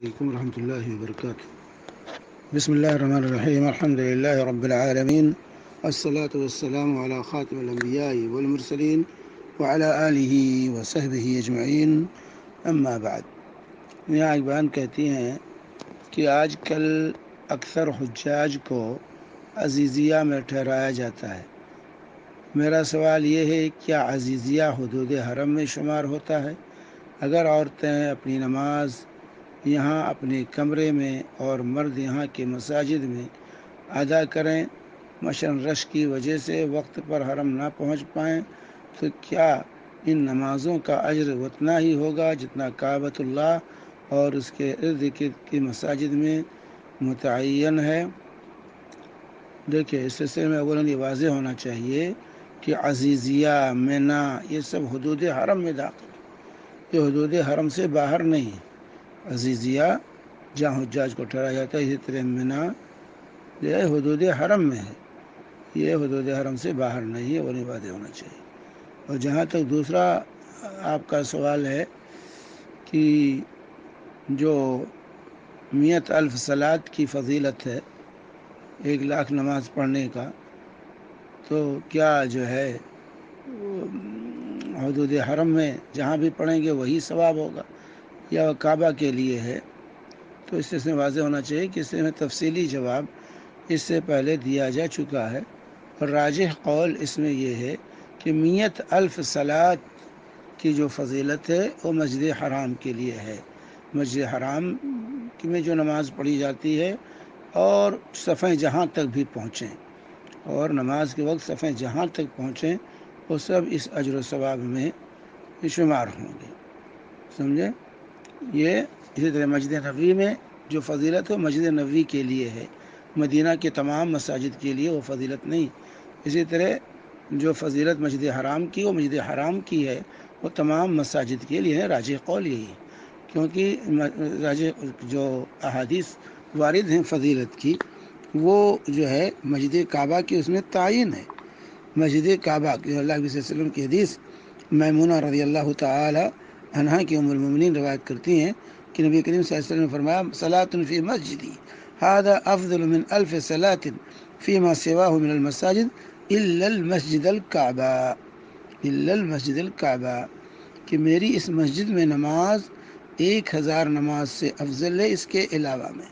عليكم ورحمة الله وبركاته. بسم الله الرحمن الرحيم. الحمد لله رب العالمين، والصلاة والسلام على خاتم الأنبياء والمرسلين وعلى آلہ وصحبہ اجمعین، اما بعد۔ میاں اقبال کہتی ہیں کہ آج کل اکثر حجاج کو عزیزیہ میں ٹھہرایا جاتا ہے۔ میرا سوال یہ ہے، کیا عزیزیہ حدود حرم میں شمار ہوتا ہے؟ اگر عورتیں اپنی نماز یہاں اپنے کمرے میں اور مرد یہاں کے مساجد میں ادا کریں، مثلاً رش کی وجہ سے وقت پر حرم نہ پہنچ پائیں، تو کیا ان نمازوں کا اجر اتنا ہی ہوگا جتنا کعبۃ اللہ اور اس کے ارد گرد کی مساجد میں متعین ہے؟ دیکھیے، اس سلسلے میں اولاً یہ واضح ہونا چاہیے کہ عزیزیہ، مینا، یہ سب حدود حرم میں داخل ہے، یہ حدود حرم سے باہر نہیں ہے۔ عزیزیہ جہاں حجاج کو ٹھہرایا جاتا ہے، اسی طرح مینا یہ حدود حرم میں ہے، یہ حدود حرم سے باہر نہیں ہے، اور یہ واضح ہونا چاہیے۔ اور جہاں تک دوسرا آپ کا سوال ہے کہ جو 100,000 صلات کی فضیلت ہے، 1,00,000 نماز پڑھنے کا، تو کیا جو ہے حدود حرم میں جہاں بھی پڑھیں گے وہی ثواب ہوگا یا کعبہ کے لیے ہے؟ تو اس سے واضح ہونا چاہیے کہ اس میں تفصیلی جواب اس سے پہلے دیا جا چکا ہے، اور راجح قول اس میں یہ ہے کہ 100,000 صلات کی جو فضیلت ہے وہ مسجد حرام کے لیے ہے۔ مسجد حرام میں جو نماز پڑھی جاتی ہے، اور صفیں جہاں تک بھی پہنچیں، اور نماز کے وقت صفیں جہاں تک پہنچیں، وہ سب اس اجر و ثواب میں شمار ہوں گے، سمجھے؟ یہ اسی طرح مسجد نبوی میں جو فضیلت ہے مسجد نبوی کے لیے ہے، مدینہ کے تمام مساجد کے لیے وہ فضیلت نہیں۔ اسی طرح جو فضیلت مسجد حرام کی، وہ مسجد حرام کی ہے، وہ تمام مساجد کے لیے ہے۔ راجح قول یہی ہے، کیونکہ جو احادیث وارد ہیں فضیلت کی، وہ جو ہے مسجد کعبہ کی اس میں تعین ہے۔ مسجد کعبہ کی اللہ صلی اللہ علیہ وسلم کی حدیث میمونہ رضی اللہ تعالی عنہا کی ام المؤمنین روایت کرتی ہیں کہ نبی کریم صلی اللہ علیہ وسلم نے فرمایا، صلاۃ فی مسجدی ھذا افضل من 1000 صلاۃ فیما سواہ من المساجد الا المسجد الکعبہ، الا المسجد الکعبہ، کہ میری اس مسجد میں نماز 1000 نماز سے افضل ہے اس کے علاوہ میں،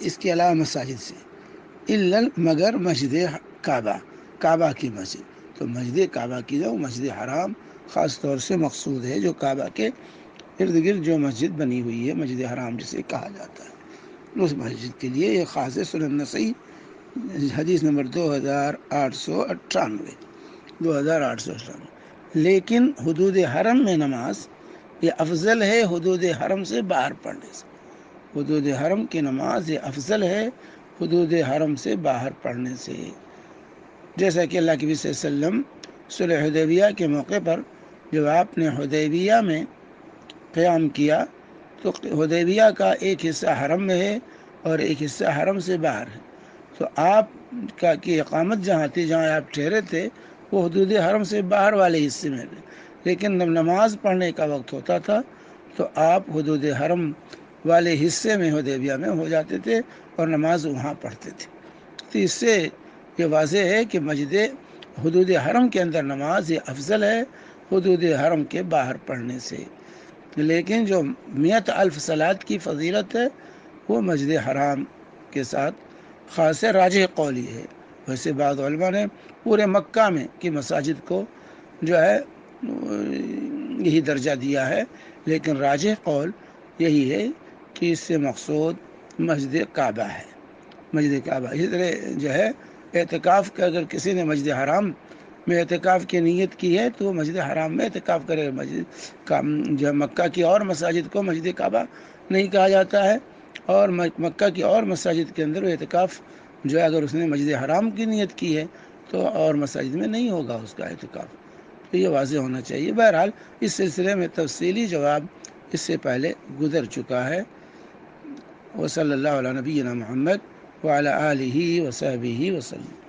اس کے علاوہ مساجد سے، الا مگر مسجد کعبہ، کعبہ کی مسجد۔ تو مسجد کعبہ کی جو مسجد حرام خاص طور سے مقصود ہے، جو کعبہ کے ارد گرد جو مسجد بنی ہوئی ہے، مسجد حرام جسے کہا جاتا ہے، اس مسجد کے لیے یہ خاص ہے۔ سنن نسائی حدیث نمبر 2898، 2898۔ لیکن حدود حرم میں نماز یہ افضل ہے حدود حرم سے باہر پڑھنے سے، حدود حرم کی نماز یہ افضل ہے حدود حرم سے باہر پڑھنے سے۔ جیسا کہ اللہ کے نبی صلی اللہ علیہ وسلم صلح حدیبیہ کے موقع پر جب آپ نے حدیبیہ میں قیام کیا، تو حدیبیہ کا ایک حصہ حرم میں ہے اور ایک حصہ حرم سے باہر ہے، تو آپ کی اقامت جہاں تھی، جہاں آپ ٹھہرے تھے، وہ حدود حرم سے باہر والے حصے میں تھے، لیکن جب نماز پڑھنے کا وقت ہوتا تھا تو آپ حدود حرم والے حصے میں حدیبیہ میں ہو جاتے تھے اور نماز وہاں پڑھتے تھے۔ تو اس سے یہ واضح ہے کہ مسجد حدود حرم کے اندر نماز یہ افضل ہے حدود حرم کے باہر پڑھنے سے۔ لیکن جو 100,000 صلات کی فضیلت ہے وہ مسجد حرام کے ساتھ خاص راجح قول یہ ہے۔ ویسے بعض علماء نے پورے مکہ میں کی مساجد کو جو ہے یہی درجہ دیا ہے، لیکن راجح قول یہی ہے کہ اس سے مقصود مسجد کعبہ ہے، مسجد کعبہ۔ اسی طرح جو ہے اعتکاف کا، اگر کسی نے مسجد حرام میں اعتکاف کی نیت کی ہے تو وہ مسجد حرام میں اعتکاف کرے گا۔ مسجد جو مکہ کی اور مساجد کو مسجد کعبہ نہیں کہا جاتا ہے، اور مکہ کی اور مساجد کے اندر وہ اعتکاف جو ہے اگر اس نے مسجد حرام کی نیت کی ہے تو اور مساجد میں نہیں ہوگا اس کا اعتکاف۔ تو یہ واضح ہونا چاہیے۔ بہرحال اس سلسلے میں تفصیلی جواب اس سے پہلے گزر چکا ہے۔ وصلی اللہ علی نبینا محمد وعلی آلہ وصحبہ وسلم۔